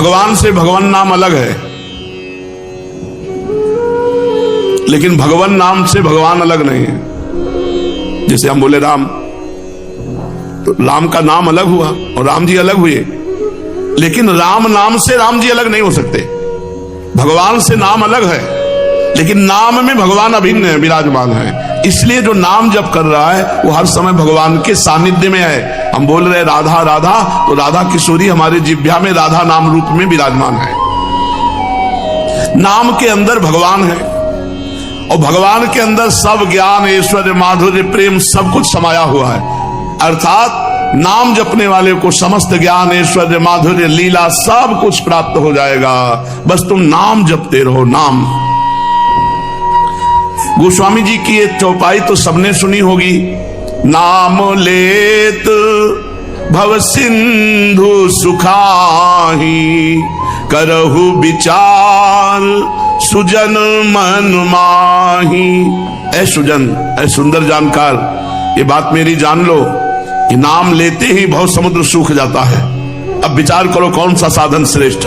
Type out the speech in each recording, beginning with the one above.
भगवान से भगवान नाम अलग है, लेकिन भगवान नाम से भगवान अलग नहीं है। जैसे हम बोले राम, तो राम का नाम अलग हुआ और राम जी अलग हुए, लेकिन राम नाम से राम जी अलग नहीं हो सकते। भगवान से नाम अलग है, लेकिन नाम में भगवान अभिन्न है, विराजमान है। इसलिए जो नाम जप कर रहा है वो हर समय भगवान के सानिध्य में है। हम बोल रहे राधा राधा, तो राधा किशोरी हमारे जिह्वा में राधा नाम रूप में विराजमान है। नाम के अंदर भगवान है और भगवान के अंदर सब ज्ञान, ऐश्वर्य, माधुर्य, प्रेम सब कुछ समाया हुआ है। अर्थात नाम जपने वाले को समस्त ज्ञान, ऐश्वर्य, माधुर्य, लीला सब कुछ प्राप्त हो जाएगा। बस तुम नाम जपते रहो। नाम, गोस्वामी जी की ये चौपाई तो सबने सुनी होगी। नाम लेत भव सिंधु सुखाही, करहु विचार सुजन मन माही। ऐ सुजन, ऐ सुंदर जानकार, ये बात मेरी जान लो कि नाम लेते ही भव समुद्र सूख जाता है। अब विचार करो कौन सा साधन श्रेष्ठ।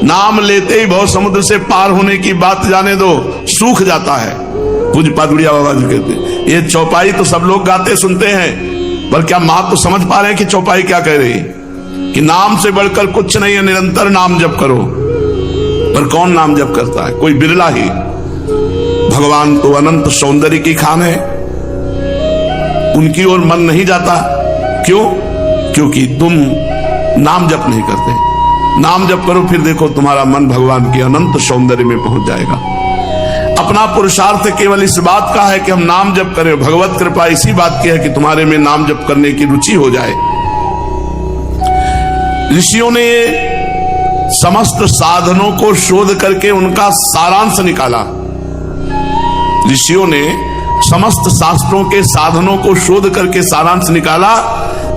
नाम लेते ही भव समुद्र से पार होने की बात जाने दो, सूख जाता है। पूज्य पादुड़िया बाबा जी कहते, ये चौपाई तो सब लोग गाते सुनते हैं, पर क्या मां तो समझ पा रहे हैं कि चौपाई क्या कह रही है? कि नाम से बढ़कर कुछ नहीं है, निरंतर नाम जप करो। पर कौन नाम जप करता है? कोई बिरला ही। भगवान तो अनंत सौंदर्य की खान है, उनकी ओर मन नहीं जाता। क्यों? क्योंकि तुम नाम जप नहीं करते। नाम जप करो, फिर देखो तुम्हारा मन भगवान के अनंत सौंदर्य में पहुंच जाएगा। अपना पुरुषार्थ केवल इस बात का है कि हम नाम जप करें। भगवत कृपा इसी बात की है कि तुम्हारे में नाम जप करने की रुचि हो जाए। ऋषियों ने समस्त साधनों को शोध करके उनका सारांश निकाला। ऋषियों ने समस्त शास्त्रों के साधनों को शोध करके सारांश निकाला।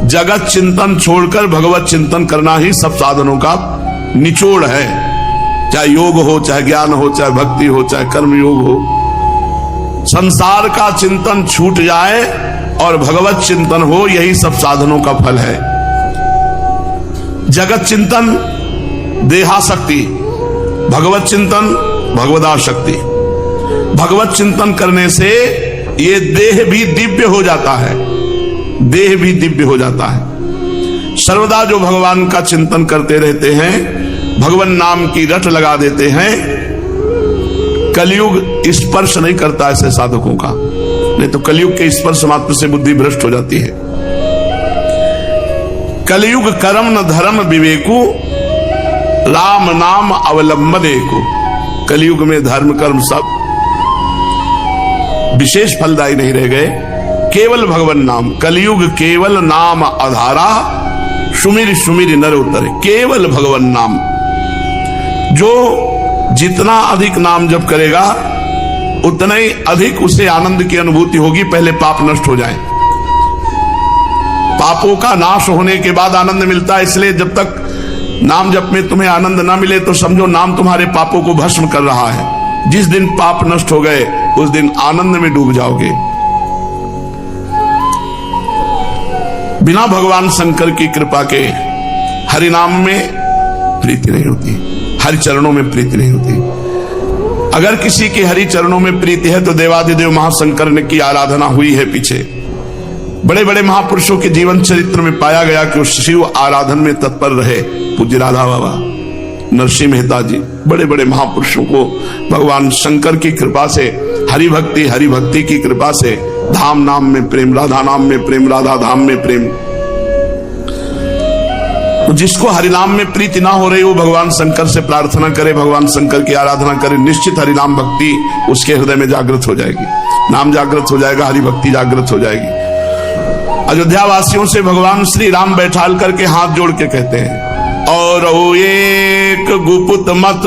जगत चिंतन छोड़कर भगवत चिंतन करना ही सब साधनों का निचोड़ है। चाहे योग हो, चाहे ज्ञान हो, चाहे भक्ति हो, चाहे कर्म योग हो। संसार का चिंतन छूट जाए और भगवत चिंतन हो, यही सब साधनों का फल है। जगत चिंतन देहाशक्ति, भगवत चिंतन भगवदाशक्ति। भगवत चिंतन करने से ये देह भी दिव्य हो जाता है, देह भी दिव्य हो जाता है। सर्वदा जो भगवान का चिंतन करते रहते हैं, भगवान नाम की रट लगा देते हैं, कलयुग स्पर्श नहीं करता ऐसे साधकों का। नहीं तो कलयुग के स्पर्श मात्र से बुद्धि भ्रष्ट हो जाती है। कलयुग कर्म न धर्म विवेकु, राम नाम अवलंबने को। कलयुग में धर्म कर्म सब विशेष फलदायी नहीं रह गए, केवल भगवान नाम। कलयुग केवल नाम आधारा, सुमिर सुमिर नर उतरे। केवल भगवान नाम। जो जितना अधिक नाम जप करेगा उतना ही अधिक उसे आनंद की अनुभूति होगी। पहले पाप नष्ट हो जाए। पापों का नाश होने के बाद आनंद मिलता है। इसलिए जब तक नाम जप में तुम्हें आनंद ना मिले तो समझो नाम तुम्हारे पापों को भस्म कर रहा है। जिस दिन पाप नष्ट हो गए उस दिन आनंद में डूब जाओगे। बिना भगवान शंकर की कृपा के हरि नाम में प्रीति नहीं होती, हरि चरणों में प्रीति नहीं होती। अगर किसी की हरि चरणों में प्रीति है तो देवाधिदेव महाशंकर ने की आराधना हुई है। पीछे बड़े बड़े महापुरुषों के जीवन चरित्र में पाया गया कि वो शिव आराधन में तत्पर रहे। पूज्य राधा बाबा, नरसिंह मेहता जी, बड़े बड़े महापुरुषों को भगवान शंकर की कृपा से, हरि भक्ति की कृपा से धाम नाम में प्रेम, राधा नाम में प्रेम, राधा धाम में प्रेम। तो जिसको हरिनाम में प्रीति ना हो रही वो भगवान शंकर से प्रार्थना करे, भगवान शंकर की आराधना करे, निश्चित हरिनाम भक्ति उसके हृदय में जागृत हो जाएगी। नाम जागृत हो जाएगा, हरि भक्ति जागृत हो जाएगी। अयोध्या वासियों से भगवान श्री राम बैठाल करके हाथ जोड़ के कहते हैं, और वो एक गुपुत मत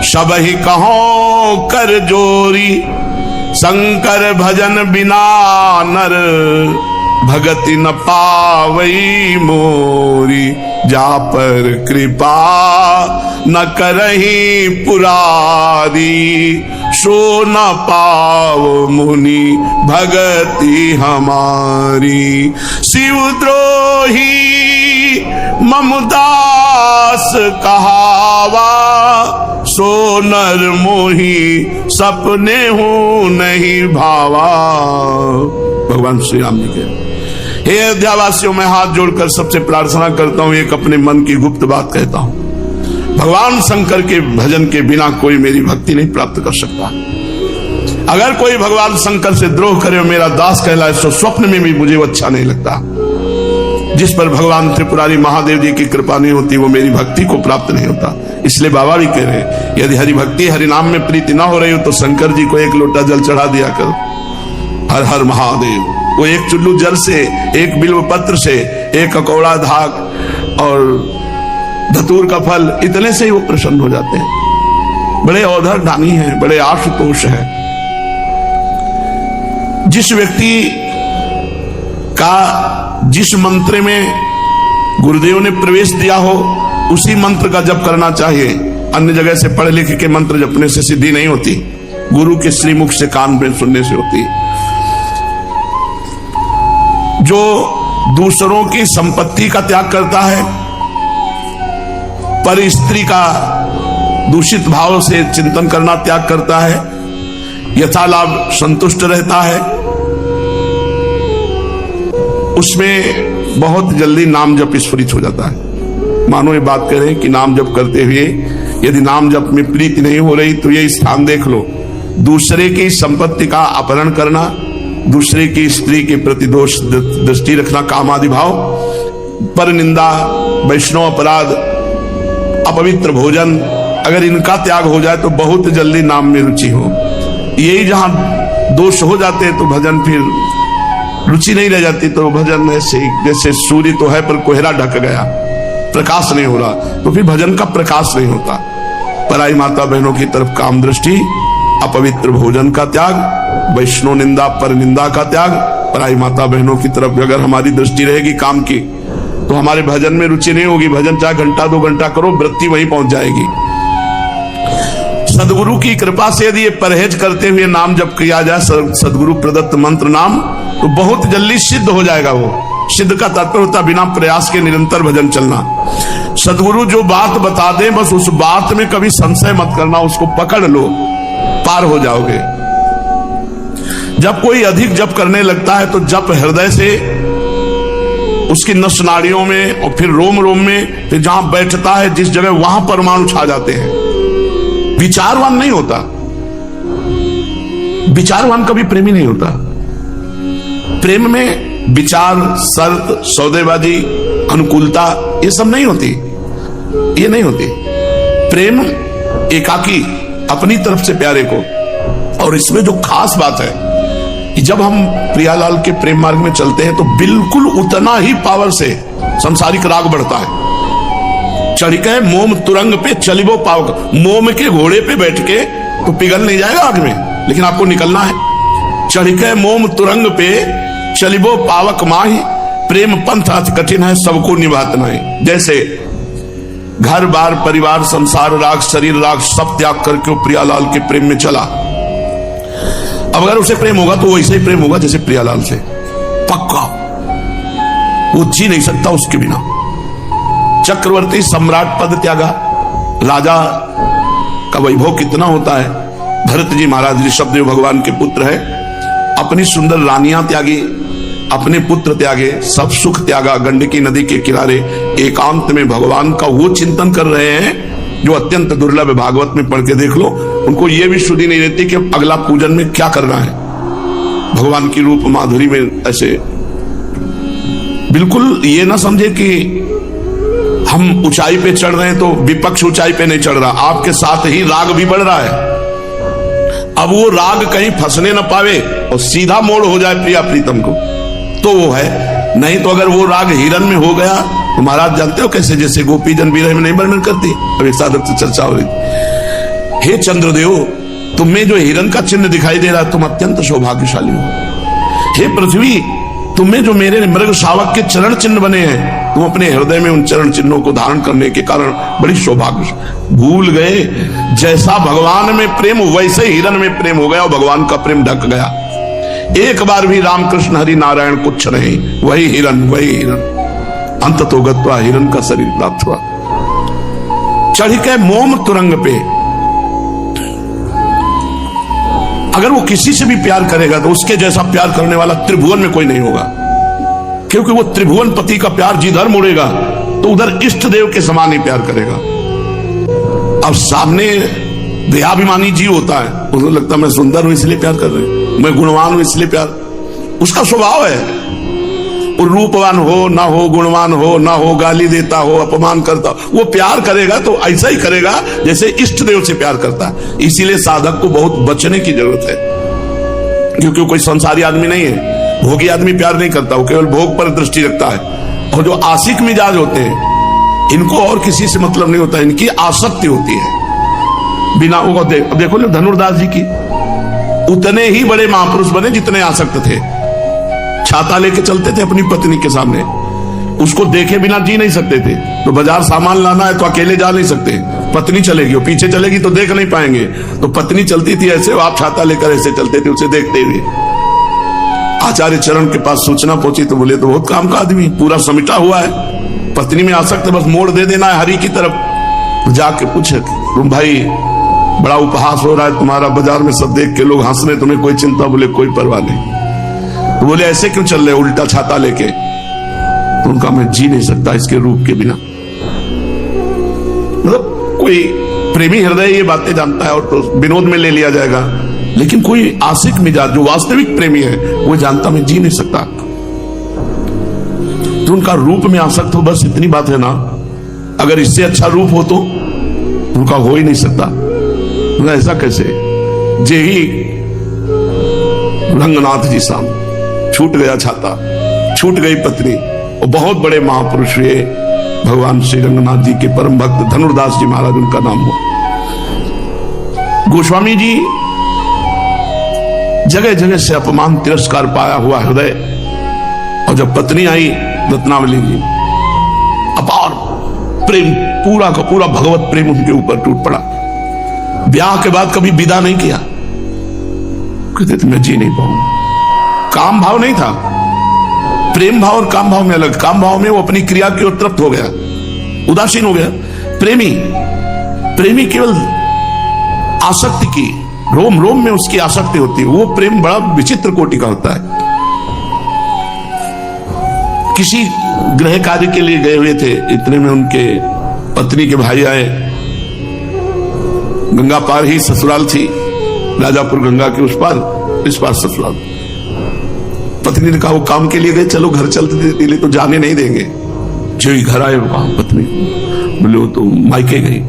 सब ही कहो कर जोरी, शंकर भजन बिना नर भगति न पावई मोरी, जा पर कृपा न करही पुरारी, सो न पाव मुनि भगति हमारी। शिवद्रोही ममदास कहावा, सो नर मोही सपने हूं नहीं भावा। भगवान श्री राम जी के। हे अयोध्यावासियों, मैं हाथ जोड़कर सबसे प्रार्थना करता हूं, एक अपने मन की गुप्त बात कहता हूं। भगवान शंकर के भजन के बिना कोई मेरी भक्ति नहीं प्राप्त कर सकता। अगर कोई भगवान शंकर से द्रोह करे और मेरा दास कहलाए तो स्वप्न में भी मुझे वो अच्छा नहीं लगता। जिस पर भगवान त्रिपुरारी महादेव जी की कृपा नहीं होती वो मेरी भक्ति को प्राप्त नहीं होता। इसलिए बाबा भी कह रहे हैं, यदि हरि भक्ति हरि नाम में प्रीति ना हो रही हो तो शंकर जी को एक लोटा जल चढ़ा दिया करो। हर हर महादेव। वो एक चुल्लू जल से, एक बिल्व पत्र से, एक ककौड़ा धाक और धतूर का फल, इतने से ही वो प्रसन्न हो जाते हैं। बड़े औधर दानी हैं, बड़े आशुतोष हैं। जिस व्यक्ति का जिस मंत्र में गुरुदेव ने प्रवेश दिया हो उसी मंत्र का जप करना चाहिए। अन्य जगह से पढ़े लिखे के मंत्र जपने से सिद्धि नहीं होती, गुरु के श्रीमुख से कान में सुनने से होती। जो दूसरों की संपत्ति का त्याग करता है, पर स्त्री का दूषित भाव से चिंतन करना त्याग करता है, यथालाभ संतुष्ट रहता है, उसमें बहुत जल्दी नाम जप स्फुरित हो जाता है। मानो ये बात कह रहे हैं कि नाम जप करते हुए यदि नाम जप में प्रीति नहीं हो रही तो ये स्थान देख लो। दूसरे की संपत्ति का अपहरण करना, दूसरे की स्त्री के प्रति दोष दृष्टि रखना, कामादि भाव, पर निंदा, वैष्णव अपराध, अपवित्र भोजन, अगर इनका त्याग हो जाए तो बहुत जल्दी नाम में रुचि हो। यही जहां दोष हो जाते हैं तो भजन फिर रुचि नहीं रह जाती। तो भजन ऐसे जैसे सूर्य तो है पर कोहरा ढक गया, प्रकाश नहीं हो रहा, तो फिर भजन का प्रकाश नहीं होता। पराई माता बहनों की तरफ काम दृष्टि, अपवित्र भोजन का त्याग, वैष्णव निंदा, पर निंदा का त्याग, पराई माता बहनों की तरफ अगर हमारी दृष्टि रहेगी काम की तो हमारे भजन में रुचि नहीं होगी। भजन चाहे घंटा 2 घंटा करो, वृत्ति वहीं पहुंच जाएगी। सदगुरु की कृपा से यदि ये परहेज करते हुए नाम जप किया जाए, सदगुरु प्रदत्त मंत्र नाम, तो बहुत जल्दी सिद्ध हो जाएगा। वो सिद्ध का तात्पर्य होता बिना प्रयास के निरंतर भजन चलना। सदगुरु जो बात बता दे बस उस बात में कभी संशय मत करना, उसको पकड़ लो, पार हो जाओगे। जब कोई अधिक जप करने लगता है तो जप हृदय से उसकी नस नाड़ियों में और फिर रोम रोम में, फिर जहां बैठता है जिस जगह वहां परमाणु छा जाते हैं। विचारवान नहीं होता, विचारवान कभी प्रेमी नहीं होता। प्रेम में विचार, शर्त, सौदेबाजी, अनुकूलता ये सब नहीं होती, ये नहीं होती। प्रेम एकाकी, अपनी तरफ से प्यारे को। और इसमें जो खास बात है कि जब हम प्रियालाल के प्रेम मार्ग में चलते हैं तो बिल्कुल उतना ही पावर से संसारिक राग बढ़ता है। चढ़के मोम तुरंग पे चलिबो पावक, मोम के घोड़े पे बैठ के तो पिघल नहीं जाएगा आग में, लेकिन आपको निकलना है। चढ़के मोम तुरंग पे चलिबो पावक माही, प्रेम पंथ अति कठिन है सबको निभात नहीं। जैसे घर बार परिवार संसार राग शरीर राग सब त्याग करके वो प्रियालाल के प्रेम में चला। अब अगर उसे प्रेम होगा तो वैसे ही प्रेम होगा जैसे प्रियालाल से, पक्का। वो जी नहीं सकता उसके बिना। चक्रवर्ती सम्राट पद त्यागा, राजा का वैभव कितना होता है। भरत जी महाराज ऋषभदेव भगवान के पुत्र है, अपनी सुंदर रानियां त्यागी, अपने पुत्र त्यागे, सब सुख त्यागा, गंडकी नदी के किनारे एकांत में भगवान का वो चिंतन कर रहे हैं जो अत्यंत दुर्लभ है। भागवत में पढ़ के देख लो, उनको ये भी शुद्धि नहीं रहती कि अगला पूजन में क्या करना है। भगवान की रूप माधुरी में ऐसे बिल्कुल ये ना समझे कि हम ऊंचाई पे चढ़ रहे हैं तो विपक्ष ऊंचाई पे नहीं चढ़ रहा, आपके साथ ही राग भी बढ़ रहा है। अब वो राग कहीं फंसने न पावे और सीधा मोड़ हो जाए प्रिया प्रीतम को, तो वो है। नहीं तो अगर वो राग हिरन में हो गया तो महाराज जानते हो कैसे, जैसे गोपी जन विरह में नहीं वर्णन करती, अब एक साधक से चर्चा हो रही। हे चंद्रदेव, तुम्हें जो हिरन का चिन्ह दिखाई दे रहा है तुम अत्यंत सौभाग्यशाली हो। हे पृथ्वी, तुम्हें जो मेरे मृग शावक के चरण चिन्ह बने हैं, तुम अपने हृदय में उन चरण चिन्हों को धारण करने के कारण बड़ी सौभाग्य। भूल गए जैसा भगवान में प्रेम वैसे हिरन में प्रेम हो गया और भगवान का प्रेम ढक गया। एक बार भी रामकृष्ण हरि नारायण कुछ नहीं, वही हिरन, वही हिरन। अंत तो गत्वा हिरन का शरीर प्राप्त हुआ। चढ़ के मोम तुरंग पे। अगर वो किसी से भी प्यार करेगा तो उसके जैसा प्यार करने वाला त्रिभुवन में कोई नहीं होगा, क्योंकि वो त्रिभुवन पति का प्यार जिधर मुड़ेगा तो उधर इष्ट देव के समान ही प्यार करेगा। अब सामने देहाभिमानी जीव होता है, उसको लगता है मैं सुंदर हूं इसलिए प्यार कर रहे हैं, मैं गुणवान हूं इसलिए प्यार, उसका स्वभाव है। वो रूपवान हो ना हो, गुणवान हो ना हो, गाली देता हो, अपमान करता हो, वो प्यार करेगा तो ऐसा ही करेगा जैसे इष्ट देव से प्यार करता है। इसीलिए साधक को बहुत बचने की जरूरत है, क्योंकि वो कोई संसारी आदमी नहीं है। भोगी आदमी प्यार नहीं करता, वो केवल भोग पर दृष्टि रखता है। और जो आशिक मिजाज होते हैं इनको और किसी से मतलब नहीं होता, इनकी आसक्ति होती है बिना वो देखो ना धनुर्दास जी की, उतने ही बड़े महापुरुष बने जितने आसक्त थे। छाता लेके चलते थे अपनी पत्नी के सामने, उसको देखे बिना जी नहीं सकते थे। तो बाजार सामान लाना है तो अकेले जा नहीं सकते, पत्नी चलेगी, वो पीछे चलेगी तो देख नहीं पाएंगे, तो पत्नी चलती थी ऐसे, आप छाता लेकर ऐसे चलते थे उसे देखते हुए। आचार्य चरण के पास सूचना पहुंची तो बोले तो बहुत काम का आदमी, पूरा समिटा हुआ है, पत्नी में आसक्त, बस मोड़ दे देना है हरि की तरफ। जाके पूछे तुम भाई बड़ा उपहास हो रहा है तुम्हारा, बाजार में सब देख के लोग हंस रहे, तुम्हें कोई चिंता? बोले कोई परवाह नहीं। तो बोले ऐसे क्यों चल रहे उल्टा छाता लेके? तो उनका मैं जी नहीं सकता इसके रूप के बिना। मतलब कोई प्रेमी हृदय ये बातें जानता है और तो विनोद में ले लिया जाएगा, लेकिन कोई आशिक मिजाज जो वास्तविक प्रेमी है वो जानता मैं जी नहीं सकता। तो उनका रूप में आसक्त हो, बस इतनी बात है ना। अगर इससे अच्छा रूप हो तो उनका हो ही नहीं सकता। ऐसा कैसे? जे ही रंगनाथ जी सामने छूट गया छाता, छूट गई पत्नी, और बहुत बड़े महापुरुष हुए भगवान श्री रंगनाथ जी के परम भक्त धनुर्दास जी महाराज उनका नाम हुआ। गोस्वामी जी जगह जगह से अपमान तिरस्कार पाया हुआ हृदय, और जब पत्नी आई रत्नावली जी, अपार प्रेम, पूरा का पूरा भगवत प्रेम उनके ऊपर टूट पड़ा। ब्याह के बाद कभी विदा नहीं किया, कहते थे मैं जी नहीं पाऊंगा। काम भाव नहीं था, प्रेम भाव और काम भाव में अलग। काम भाव में वो अपनी क्रिया की ओर तृप्त हो गया, उदासीन हो गया। प्रेमी केवल आसक्ति की, रोम रोम में उसकी आसक्ति होती है। वो प्रेम बड़ा विचित्र कोटि का होता है। किसी गृह कार्य के लिए गए हुए थे, इतने में उनके पत्नी के भाई आए। गंगा पार ही ससुराल थी, राजापुर गंगा के उस पार, इस पार ससुराल। पत्नी ने कहा वो काम के लिए गए, चलो घर चलते थे, तो जाने नहीं देंगे। जो ही घर आए वहां पत्नी बोले वो तो मायके गई,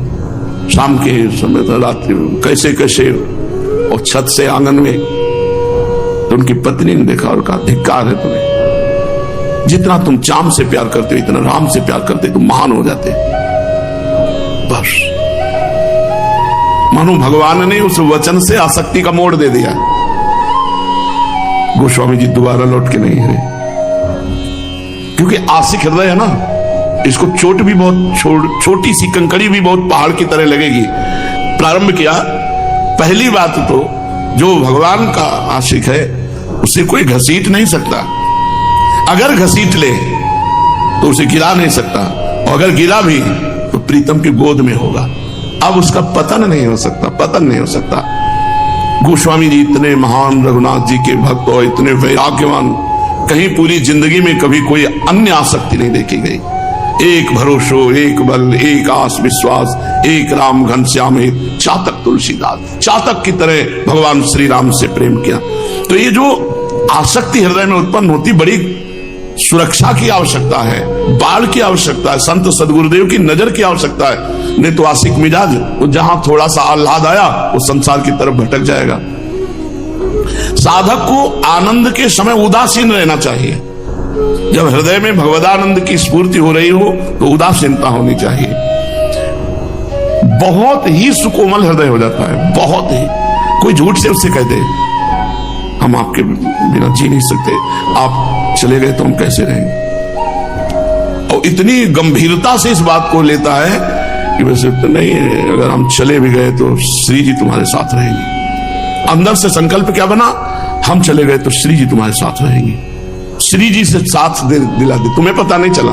शाम के समय था, रात्रि कैसे कैसे, और छत से आंगन में। तो उनकी पत्नी ने देखा और कहा धिक्कार है तुम्हें, जितना तुम चाम से प्यार करते हो इतना राम से प्यार करते तुम महान हो जाते। बस मानो भगवान ने उस वचन से आसक्ति का मोड़ दे दिया। गोस्वामी जी दोबारा लौट के नहीं है, क्योंकि आशिक हृदय है ना, इसको चोट भी बहुत, छोटी सी कंकड़ी भी बहुत पहाड़ की तरह लगेगी। प्रारंभ किया, पहली बात तो जो भगवान का आशिक है उसे कोई घसीट नहीं सकता। अगर घसीट ले तो उसे गिरा नहीं सकता, और अगर गिरा भी तो प्रीतम की गोद में होगा। अब उसका पतन नहीं हो सकता, पतन नहीं हो सकता। गोस्वामी जी इतने महान रघुनाथ जी के भक्त और इतने वैराग्यवान, कहीं पूरी जिंदगी में कभी कोई अन्य आसक्ति नहीं देखी गई। एक भरोसो, एक बल, एक आस विश्वास, एक राम घनश्याम हित, चातक तुलसीदास, चातक की तरह भगवान श्री राम से प्रेम किया। तो ये जो आसक्ति हृदय में उत्पन्न होती, बड़ी सुरक्षा की आवश्यकता है, बाढ़ की आवश्यकता है, संत सदगुरुदेव की नजर की आवश्यकता है। नहीं तो आशिक मिजाज वो जहां थोड़ा सा आह्लाद आया वो संसार की तरफ भटक जाएगा। साधक को आनंद के समय उदासीन रहना चाहिए। जब हृदय में भगवदानंद की स्फूर्ति हो रही हो तो उदासीनता होनी चाहिए। बहुत ही सुकोमल हृदय हो जाता है, बहुत ही। कोई झूठ से उससे कह दे हम आपके बिना जी नहीं सकते, आप चले गए तो हम कैसे रहेंगे, और इतनी गंभीरता से इस बात को लेता है कि वैसे तो नहीं, अगर हम चले भी गए तो श्री जी तुम्हारे साथ रहेंगे। अंदर से संकल्प क्या बना, हम चले गए तो श्री जी तुम्हारे साथ रहेंगे। श्री जी से साथ दिला दे, तुम्हें पता नहीं चला,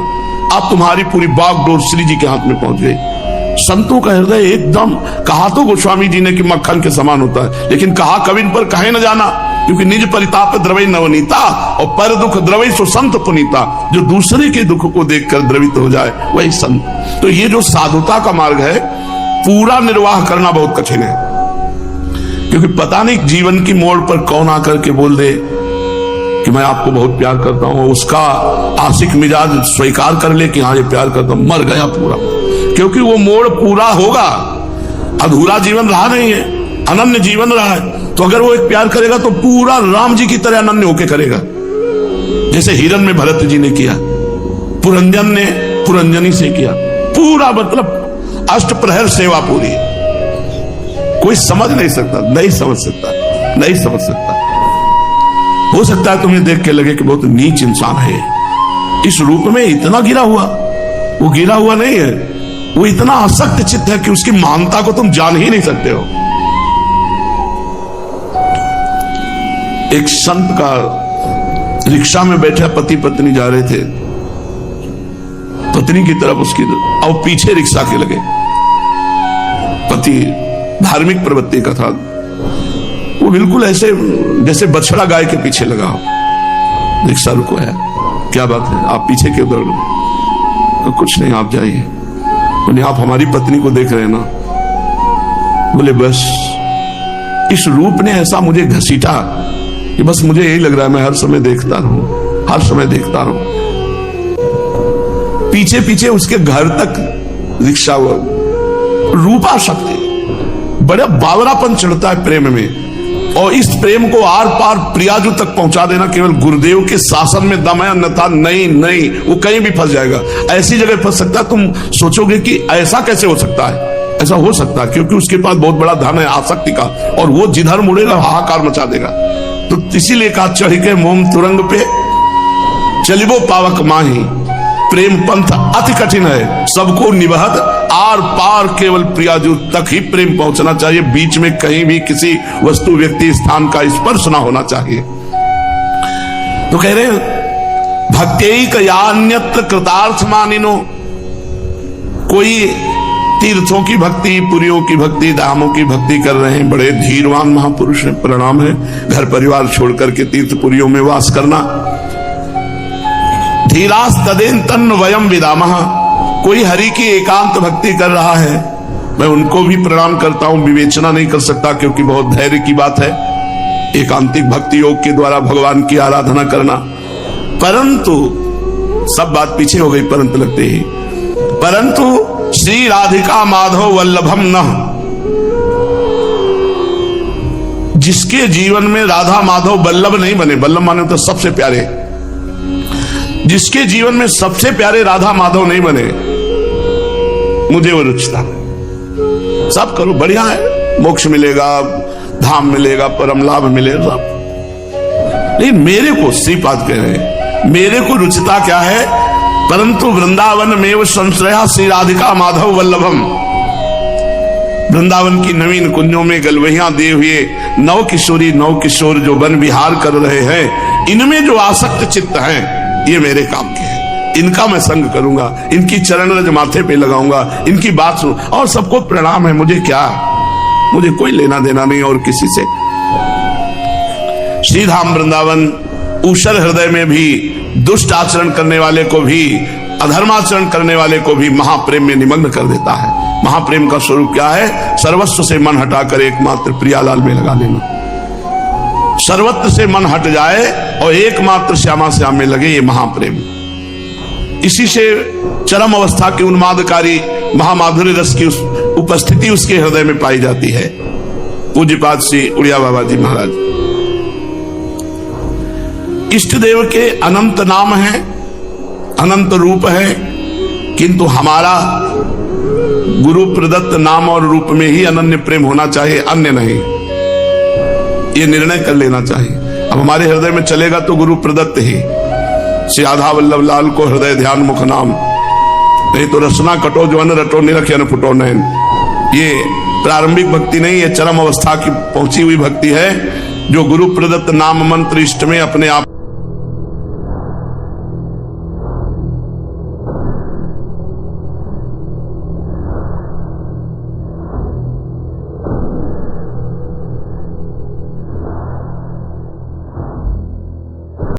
अब तुम्हारी पूरी बागडोर श्री जी के हाथ में पहुंच गई। संतों का हृदय एकदम, कहा तो गोस्वामी जी ने कि मक्खन के समान होता है, लेकिन कहा कविन पर कहे न जाना, क्योंकि निज परिताप द्रवई नवनीता और पर दुख द्रवई सो संत पुनीता। जो दूसरे के दुख को देखकर द्रवित हो जाए वही संत। तो ये जो साधुता का मार्ग है, पूरा निर्वाह करना बहुत कठिन है, क्योंकि पता नहीं जीवन की मोड़ पर कौन आकर के बोल दे कि मैं आपको बहुत प्यार करता हूं, उसका आशिक मिजाज स्वीकार कर ले कि हाँ ये प्यार करता हूं, मर गया पूरा। क्योंकि वो मोड़ पूरा होगा, अधूरा जीवन रहा नहीं है, अनन्य जीवन रहा है। तो अगर वो एक प्यार करेगा तो पूरा राम जी की तरह अनन्य होके करेगा, जैसे हिरन में भरत जी ने किया, पुरंजन ने पुरंजनी से किया, पूरा मतलब अष्ट प्रहर सेवा पूरी। कोई समझ नहीं सकता, नहीं समझ सकता, नहीं समझ सकता। हो सकता है तुम्हें देख के लगे कि बहुत नीच इंसान है, इस रूप में इतना गिरा हुआ। वो गिरा हुआ नहीं है, वो इतना आसक्त चित्त है कि उसकी महानता को तुम जान ही नहीं सकते हो। एक संत का रिक्शा में बैठा पति पत्नी जा रहे थे, पत्नी की तरफ उसकी और पीछे रिक्शा के लगे। पति धार्मिक प्रवृत्ति का था, वो बिल्कुल ऐसे जैसे बछड़ा गाय के पीछे लगा हो। रिक्शा रुको है, क्या बात है, आप पीछे क्यों दौड़ रहे? तो कुछ नहीं, आप जाइए। बोले आप हमारी पत्नी को देख रहे हैं ना? बोले बस इस रूप ने ऐसा मुझे घसीटा कि बस मुझे यही लग रहा है मैं हर समय देखता रहूं, हर समय देखता रहूं। पीछे पीछे उसके घर तक रिक्शा हुआ। रूपा शक्ति, बड़ा बावरापन चढ़ता है प्रेम में, और इस प्रेम को आर पार प्रियाजू तक पहुंचा देना केवल गुरुदेव के शासन में दम है, अन्यथा नहीं नहीं, वो कहीं भी फंस जाएगा। ऐसी जगह फंस सकता है, तुम सोचोगे कि ऐसा कैसे हो सकता है। ऐसा हो सकता है क्योंकि उसके पास बहुत बड़ा धन है आसक्ति का, और वो जिधर मुड़ेगा हाहाकार मचा देगा। तो इसीलिए कहा चढ़ के मोम तुरंग पे चलिबो पावक माही, प्रेम पंथ अति कठिन है, सबको निबहत आर पार केवल प्रियाजू तक ही प्रेम पहुंचना चाहिए। बीच में कहीं भी किसी वस्तु व्यक्ति स्थान का स्पर्श ना होना चाहिए। तो कह रहे हैं भक्त्यैक यान्यत्र कृतार्थ मानिनो, कोई तीर्थों की भक्ति, पुरियों की भक्ति, धामों की भक्ति कर रहे हैं, बड़े धीरवान महापुरुष हैं, प्रणाम है। घर परिवार छोड़कर के तीर्थ पुरियों में वास करना। धीरास तदेन तन्न वयम विदामः, कोई हरि की एकांत भक्ति कर रहा है, मैं उनको भी प्रणाम करता हूं, विवेचना नहीं कर सकता क्योंकि बहुत धैर्य की बात है एकांतिक भक्ति योग के द्वारा भगवान की आराधना करना। परंतु सब बात पीछे हो गई, परंतु लगते ही, परंतु श्री राधिका माधव वल्लभम न, जिसके जीवन में राधा माधव वल्लभ नहीं बने, वल्लभ माने तो सबसे प्यारे, जिसके जीवन में सबसे प्यारे राधा माधव नहीं बने, मुझे वो रुचता है। सब करो बढ़िया है, मोक्ष मिलेगा, धाम मिलेगा, परम लाभ मिलेगा सब, लेकिन मेरे को श्रीपाद कह रहे हैं, मेरे को रुचिता क्या है? परंतु वृंदावन में वो संश्रया श्री राधिका माधव वल्लभम, वृंदावन की नवीन कुंजों में गलवहियां दिए हुए नव किशोरी नव किशोर जो वन विहार कर रहे हैं, इनमें जो आसक्त चित्त हैं, ये मेरे काम के हैं, इनका मैं संग करूंगा, इनकी चरण रज माथे पे लगाऊंगा, इनकी बात सुन, और सबको प्रणाम है, मुझे क्या, मुझे कोई लेना देना नहीं और किसी से। श्रीधाम वृंदावन ऊषर हृदय में भी दुष्ट आचरण करने वाले को भी, अधर्माचरण करने वाले को भी महाप्रेम में निमग्न कर देता है। महाप्रेम का स्वरूप क्या है? सर्वस्व से मन हटाकर एकमात्र प्रियालाल में लगा लेना। सर्वत्र से मन हट जाए और एकमात्र श्यामा श्याम में लगे, ये महाप्रेम। इसी से चरम अवस्था की उन्मादकारी महामाधुर्य रस की उपस्थिति उसके हृदय में पाई जाती है। पूज्यपाद श्री उड़िया बाबा जी महाराज, इष्ट देव के अनंत नाम है, अनंत रूप है, किंतु हमारा गुरु प्रदत्त नाम और रूप में ही अनन्य प्रेम होना चाहिए, अन्य नहीं। ये निर्णय कर लेना चाहिए। अब हमारे हृदय में चलेगा तो गुरु प्रदत्त ही, श्री राधा वल्लभ लाल को हृदय ध्यान मुख नाम, नहीं तो रसना कटो जो अन रटो निरख अन फुटो नैन। ये प्रारंभिक भक्ति नहीं, ये चरम अवस्था की पहुंची हुई भक्ति है, जो गुरु प्रदत्त नाम मंत्र इष्ट में अपने आप